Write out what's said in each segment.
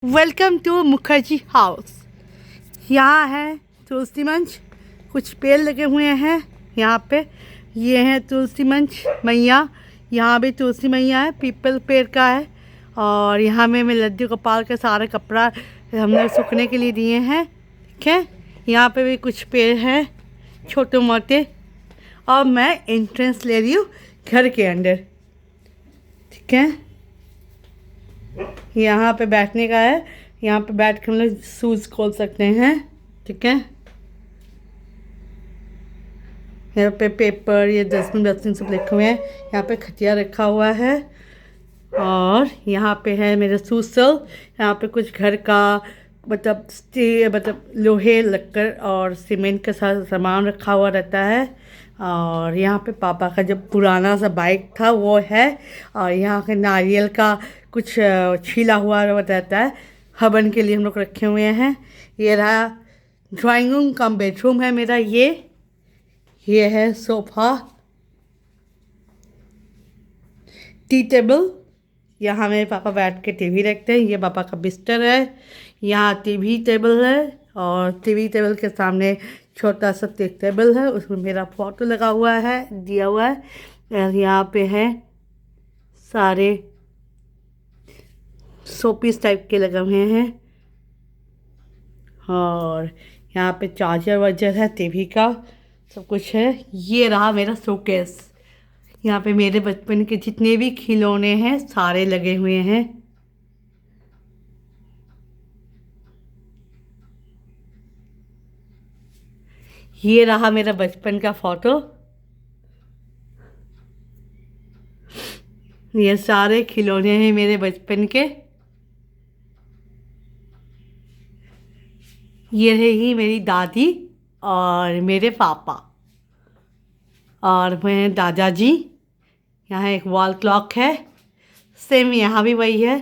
Welcome to Mukherjee house. यहाँ है तुलसी मंच, कुछ पेड़ लगे हुए हैं यहाँ पे। ये है तुलसी मंच मैया, यहाँ भी तुलसी मैया है, पीपल पेड़ का है। और यहाँ में मैं लड्डू गोपाल के सारे कपड़ा हमने सूखने के लिए दिए हैं, ठीक है। यहाँ पे भी कुछ पेड़ हैं छोटे मोटे। और मैं एंट्रेंस ले रही हूँ घर के अंदर, ठीक है। यहाँ पे बैठने का है, यहाँ पे बैठ के हम लोग शूज़ खोल सकते हैं, ठीक है। यहाँ पे पेपर, ये डस्टबिन सब लिखे हुए हैं। यहाँ पे खटिया रखा हुआ है। और यहाँ पे है मेरे शूज़। यहाँ पे कुछ घर का मतलब लोहे लक्कड़ और सीमेंट का सामान रखा हुआ रहता है। और यहाँ पे पापा का जब पुराना सा बाइक था वो है। और यहाँ के नारियल का कुछ छीला हुआ रहता है, हवन के लिए हम लोग रखे हुए हैं। ये रहा ड्राइंग रूम कम बेडरूम है मेरा। ये है सोफ़ा, टी टेबल, यहाँ मेरे पापा बैठ के टीवी देखते हैं। ये पापा का बिस्तर है, यहाँ टीवी टेबल है। और टीवी टेबल के सामने छोटा सा टेबल है, उसमें मेरा फ़ोटो लगा हुआ है, दिया हुआ है। और यहाँ पे है सारे शोपीस टाइप के लगे हुए हैं। और यहाँ पे चार्जर वार्जर है, टीवी का सब कुछ है। ये रहा मेरा शोकेस, यहाँ पे मेरे बचपन के जितने भी खिलौने हैं सारे लगे हुए हैं। ये रहा मेरा बचपन का फोटो। ये सारे खिलौने हैं मेरे बचपन के। ये रही मेरी दादी और मेरे पापा और मैं दादाजी। यहाँ एक वॉल क्लॉक है, सेम यहाँ भी वही है।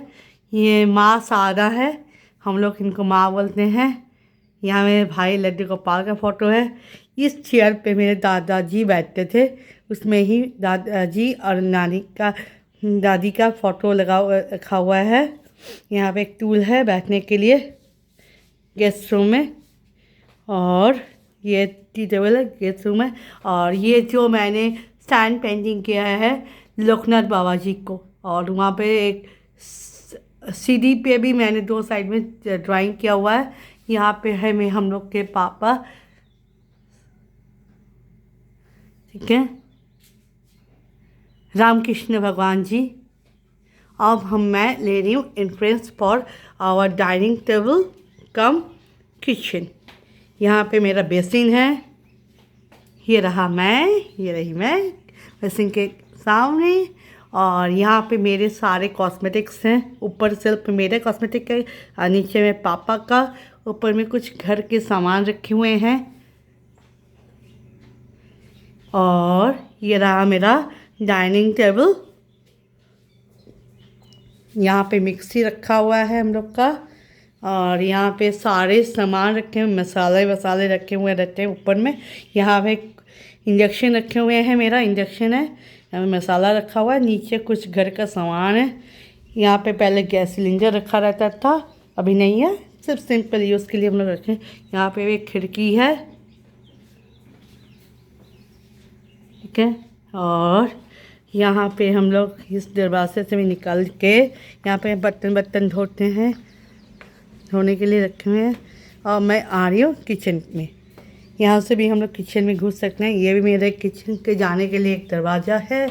ये माँ शारदा है, हम लोग इनको माँ बोलते हैं। यहाँ मेरे भाई लड्डू गोपाल का फ़ोटो है। इस चेयर पे मेरे दादाजी बैठते थे, उसमें ही दादाजी और दादी का फ़ोटो रखा हुआ है। यहाँ पे एक टूल है बैठने के लिए गेस्ट रूम में। और ये टी टेबल है गेस्ट रूम में। और ये जो मैंने स्टैंड पेंटिंग किया है लोकनाथ बाबा जी को, और वहाँ पे एक सीढ़ी पे भी मैंने 2 साइड में ड्राइंग किया हुआ है। यहाँ पे है मैं हम लोग के पापा, ठीक है, रामकृष्ण भगवान जी। अब मैं ले रही हूँ entrance for our dining table cum kitchen. यहाँ पे मेरा बेसिन है, ये रही मैं बेसिन के सामने। और यहाँ पे मेरे सारे कॉस्मेटिक्स हैं, ऊपर सेल्फ पे मेरे कॉस्मेटिक है और नीचे में पापा का। ऊपर में कुछ घर के सामान रखे हुए हैं। और ये रहा मेरा डाइनिंग टेबल। यहाँ पे मिक्सी रखा हुआ है हम लोग का। और यहाँ पे सारे सामान रखे हुए, मसाले रखे हुए रहते हैं ऊपर में। यहाँ पे इंडक्शन रखे हुए हैं, मेरा इंडक्शन है, यहाँ पे मसाला रखा हुआ है। नीचे कुछ घर का सामान है। यहाँ पे पहले गैस सिलेंडर रखा रहता था, अभी नहीं है, सिर्फ सिंपल यूज़ के लिए हम लोग रखें। यहाँ पे एक खिड़की है, ठीक है। और यहाँ पे हम लोग इस दरवाजे से भी निकल के यहाँ पे बर्तन धोते हैं, धोने के लिए रखे हुए हैं। और मैं आ रही हूँ किचन में, यहाँ से भी हम लोग किचन में घुस सकते हैं। ये भी मेरे किचन के जाने के लिए एक दरवाज़ा है।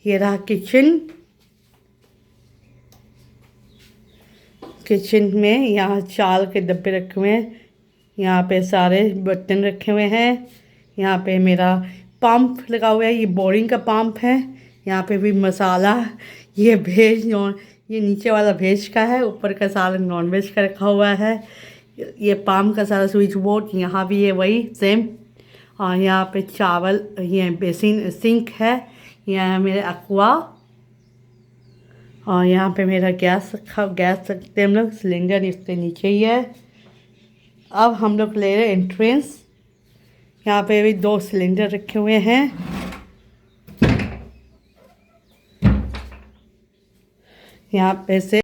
ये रहा किचन। किचन में यहाँ चाल के डब्बे रखे हुए हैं, यहाँ पे सारे बर्तन रखे हुए हैं। यहाँ पे मेरा पंप लगा हुआ है, ये बोरिंग का पंप है। यहाँ पे भी मसाला, ये वेज ये नीचे वाला वेज का है, ऊपर का सारा नॉन वेज का रखा हुआ है। ये पाम का सारा स्विच बोर्ड यहाँ भी है वही सेम। और यहाँ पे चावल, ये बेसिन सिंक है, यहाँ मेरे एक्वा। और यहाँ पे मेरा गैस रखते हैं हम लोग, सिलेंडर इसके नीचे ही है। अब हम लोग ले रहे हैं एंट्रेंस। यहाँ पे भी 2 सिलेंडर रखे हुए हैं। यहाँ पे से